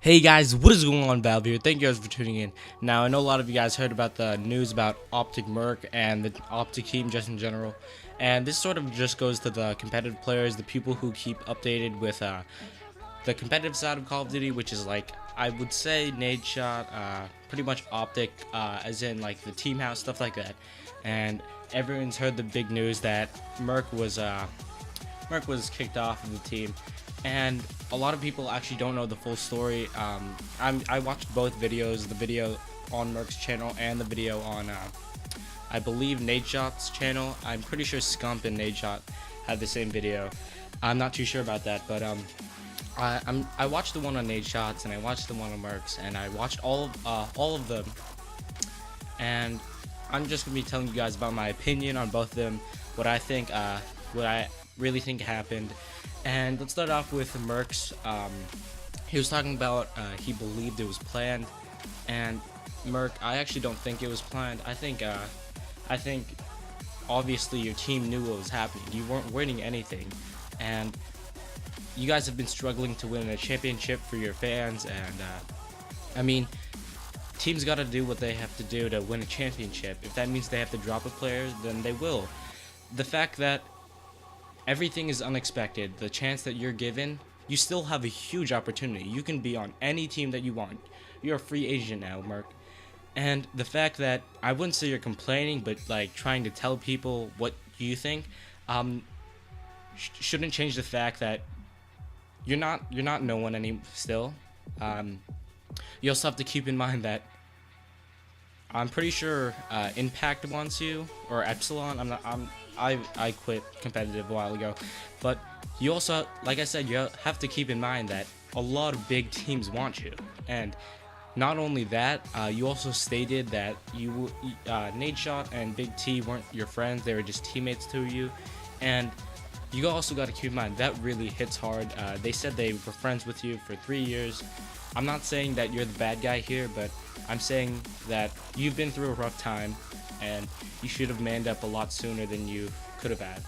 Hey guys, what is going on? Valve here. Thank you guys for tuning in. Now, I know a lot of you guys heard about the news about OpTic Merk and the OpTic team just in general. And this sort of just goes to the competitive players, the people who keep updated with the competitive side of Call of Duty, which is like, I would say Nadeshot, pretty much OpTic, as in like the team house, stuff like that. And everyone's heard the big news that Merk was kicked off of the team. And a lot of people actually don't know the full story. I watched both videos, the video on Merk's channel and the video on, I believe, Nadeshot's channel. I'm pretty sure Scump and Nadeshot had the same video. I'm not too sure about that, but I watched the one on Nadeshot's and I watched the one on Merk's, and I watched all of them. And I'm just gonna be telling you guys about my opinion on both of them, what I think, what I really think happened. And let's start off with Merk's. He was talking about he believed it was planned, and Merk, I actually don't think it was planned. I think obviously your team knew what was happening. You weren't winning anything, and you guys have been struggling to win a championship for your fans. And I mean, teams got to do what they have to do to win a championship. If that means they have to drop a player, then they will. The fact that everything is unexpected, the chance that you're given, you still have a huge opportunity. You can be on any team that you want. You're a free agent now, Merk. And the fact that, I wouldn't say you're complaining, but like trying to tell people what you think, shouldn't change the fact that you're not no one any still. You also have to keep in mind that I'm pretty sure Impact wants you, or Epsilon. I quit competitive a while ago, but you also, like I said, you have to keep in mind that a lot of big teams want you. And not only that, you also stated that Nadeshot and Big T weren't your friends; they were just teammates to you. And you also got to keep in mind that really hits hard. They said they were friends with you for 3 years. I'm not saying that you're the bad guy here, but I'm saying that you've been through a rough time, and you should have manned up a lot sooner than you could have had.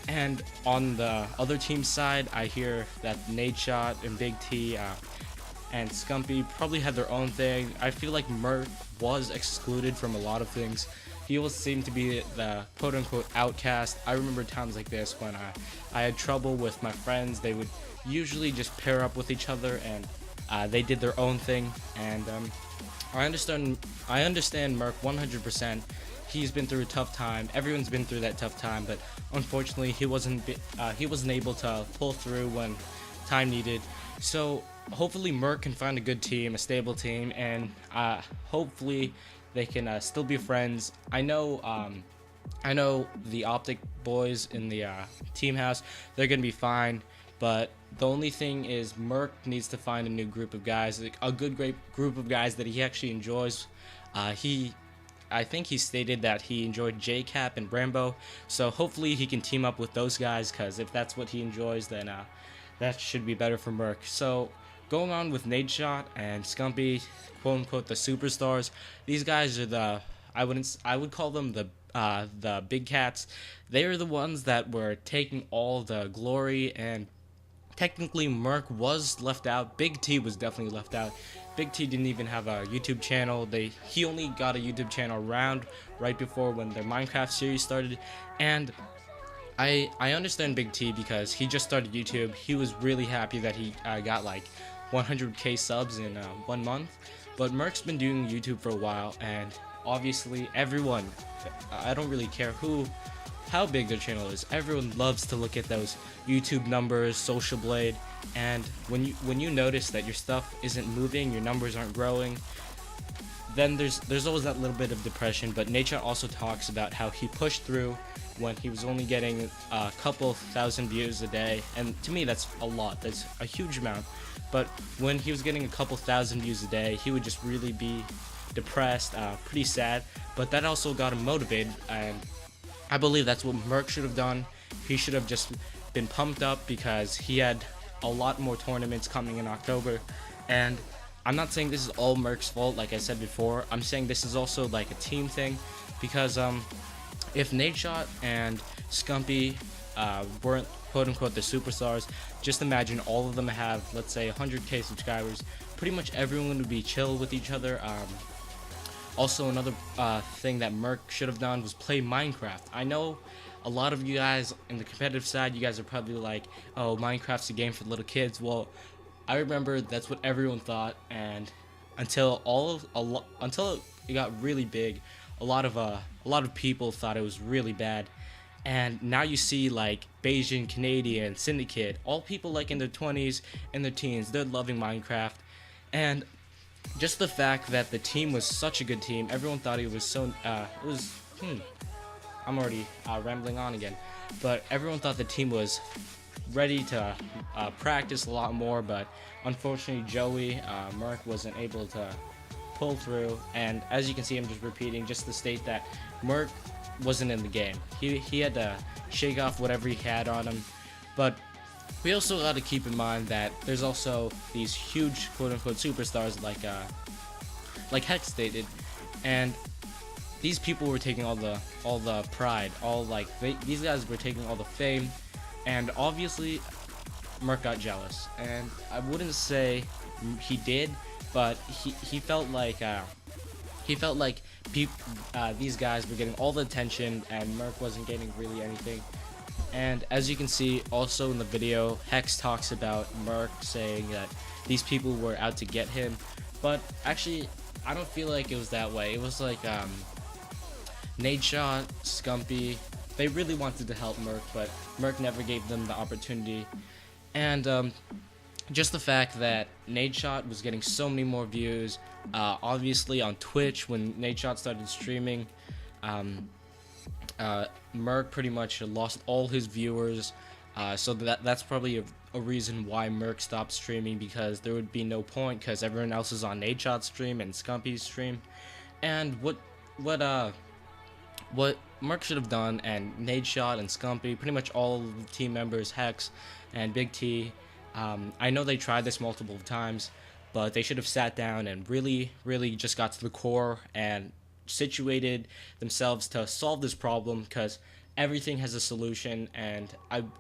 And on the other team's side, I hear that Nadeshot and Big T and Scumpy probably had their own thing. I feel like Merk was excluded from a lot of things. He always seemed to be the quote-unquote outcast. I remember times like this when I had trouble with my friends. They would usually just pair up with each other, and they did their own thing. And I understand Merk 100%. He's been through a tough time. Everyone's been through that tough time, but unfortunately he wasn't able to pull through when time needed. So hopefully Merk can find a good team, a stable team, and hopefully they can still be friends. I know the OpTic boys in the team house, they're gonna be fine. But the only thing is Merk needs to find a new group of guys, like a great group of guys that he actually enjoys. I think he stated that he enjoyed JCap and Rambo, so hopefully he can team up with those guys, because if that's what he enjoys, then that should be better for Merk. So going on with Nadeshot and Scumpy, quote unquote the superstars, these guys are I would call them the big cats. They are the ones that were taking all the glory, and technically Merk was left out. Big T was definitely left out. Big T didn't even have a YouTube channel. He only got a YouTube channel right before when their Minecraft series started. And I understand Big T because he just started YouTube. He was really happy that he got like 100k subs in 1 month. But Merk's been doing YouTube for a while, and obviously everyone, I don't really care how big their channel is, everyone loves to look at those YouTube numbers, Social Blade, and when you notice that your stuff isn't moving, your numbers aren't growing, then there's always that little bit of depression. But Nadeshot also talks about how he pushed through when he was only getting a couple thousand views a day, and to me that's a lot, that's a huge amount. But when he was getting a couple thousand views a day, he would just really be depressed, pretty sad. But that also got him motivated, and I believe that's what Merk should have done. He should have just been pumped up because he had a lot more tournaments coming in October. And I'm not saying this is all Merk's fault, like I said before. I'm saying this is also like a team thing, because if Nadeshot and Scumpy weren't quote-unquote the superstars. Just imagine all of them have, let's say, 100k subscribers. Pretty much everyone would be chill with each other. Also, another thing that Merk should have done was play Minecraft. I know a lot of you guys in the competitive side, you guys are probably like, oh, Minecraft's a game for little kids. Well, I remember that's what everyone thought, and until it got really big, a lot of people thought it was really bad. And now you see like Bayesian, Canadian, Syndicate, all people like in their 20s and their teens, they're loving Minecraft. And just the fact that the team was such a good team, everyone thought it was so, I'm already rambling on again, but everyone thought the team was ready to practice a lot more, but unfortunately Joey, Merk wasn't able to pull through. And as you can see, I'm just repeating just to state that Merk wasn't in the game. He had to shake off whatever he had on him. But we also got to keep in mind that there's also these huge quote-unquote superstars like Hex stated, and these people were taking all the pride, these guys were taking all the fame, and obviously Merk got jealous. And I wouldn't say he did, but he felt like these guys were getting all the attention and Merk wasn't getting really anything. And as you can see also in the video, Hex talks about Merk saying that these people were out to get him, but actually I don't feel like it was that way. It was like Nadeshot, Scumpy, they really wanted to help Merk, but Merk never gave them the opportunity. And just the fact that Nadeshot was getting so many more views, obviously on Twitch when Nadeshot started streaming, Merk pretty much lost all his viewers, so that's probably a reason why Merk stopped streaming, because there would be no point because everyone else is on Nadeshot's stream and Scumpy's stream. And what Merk should have done, and Nadeshot and Scumpy, pretty much all of the team members, Hex and Big T, I know they tried this multiple times, but they should have sat down and really just got to the core and situated themselves to solve this problem, because everything has a solution. And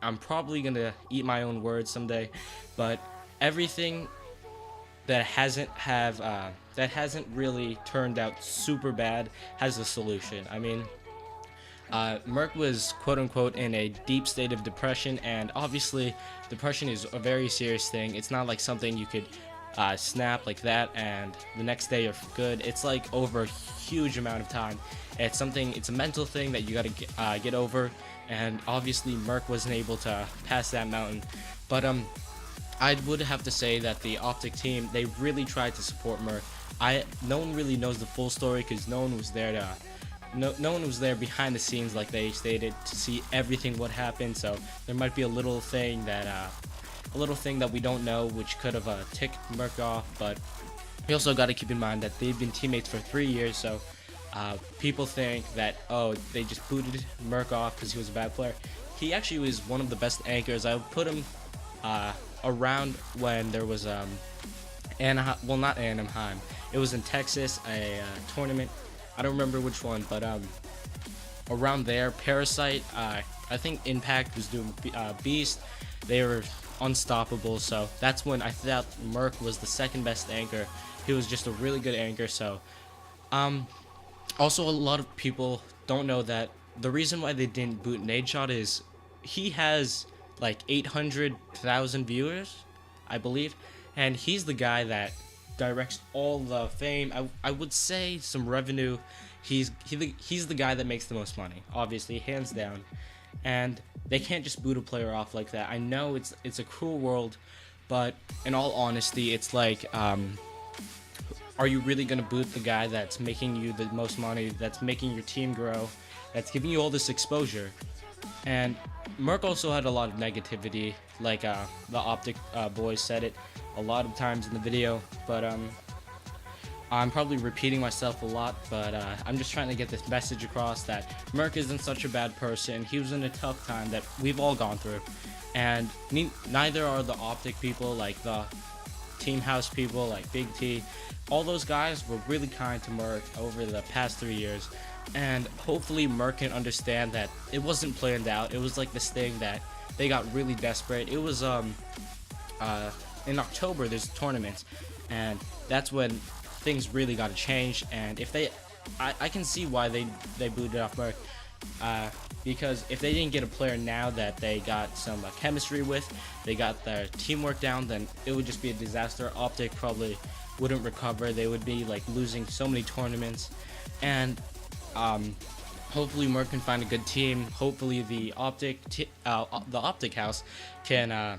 I'm probably gonna eat my own words someday, but everything that hasn't really turned out super bad has a solution. I mean, Merk was quote-unquote in a deep state of depression, and obviously depression is a very serious thing. It's not like something you could snap like that and the next day you're good. It's like over a huge amount of time. It's a mental thing that you gotta get over, and obviously Merk wasn't able to pass that mountain. But I would have to say that the OpTic team, they really tried to support Merk. No one really knows the full story because no one was there no one was there behind the scenes, like they stated, to see everything what happened. So there might be a little thing that we don't know, which could have ticked Merk off. But we also got to keep in mind that they've been teammates for 3 years, so people think that, oh, they just booted Merk off because he was a bad player. He actually was one of the best anchors. I would put him around when there was Anaheim, well, not Anaheim, it was in Texas, a tournament. I don't remember which one, but around there, Parasite, I think Impact was doing Beast. They were unstoppable, so that's when I thought Merk was the second best anchor. He was just a really good anchor. So also, a lot of people don't know that the reason why they didn't boot Nadeshot is he has like 800,000 viewers, I believe, and he's the guy that directs all the fame. I would say some revenue. He's the guy that makes the most money, obviously, hands down. And they can't just boot a player off like that. I know it's a cruel world, but in all honesty, it's like, are you really gonna boot the guy that's making you the most money, that's making your team grow, that's giving you all this exposure? And Merk also had a lot of negativity, like the OpTic boys said it a lot of times in the video, but I'm probably repeating myself a lot, but I'm just trying to get this message across that Merk isn't such a bad person. He was in a tough time that we've all gone through, and neither are the OpTic people, like the Team House people like Big T. All those guys were really kind to Merk over the past 3 years, and hopefully Merk can understand that it wasn't planned out. It was like this thing that they got really desperate. It was in October there's tournaments, and that's when things really got to change. And if they, I can see why they booted off Merk, because if they didn't get a player now that they got some chemistry with, they got their teamwork down, then it would just be a disaster. OpTic probably wouldn't recover. They would be like losing so many tournaments, and hopefully Merk can find a good team. Hopefully the OpTic house can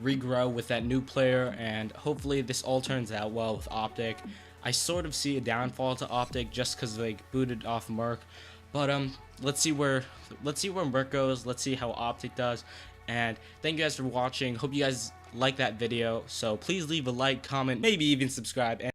regrow with that new player, and hopefully this all turns out well with OpTic. I sort of see a downfall to OpTic just because they booted off Merk, but let's see where Merk goes. Let's see how OpTic does. And thank you guys for watching. Hope you guys like that video. So please leave a like, comment, maybe even subscribe. And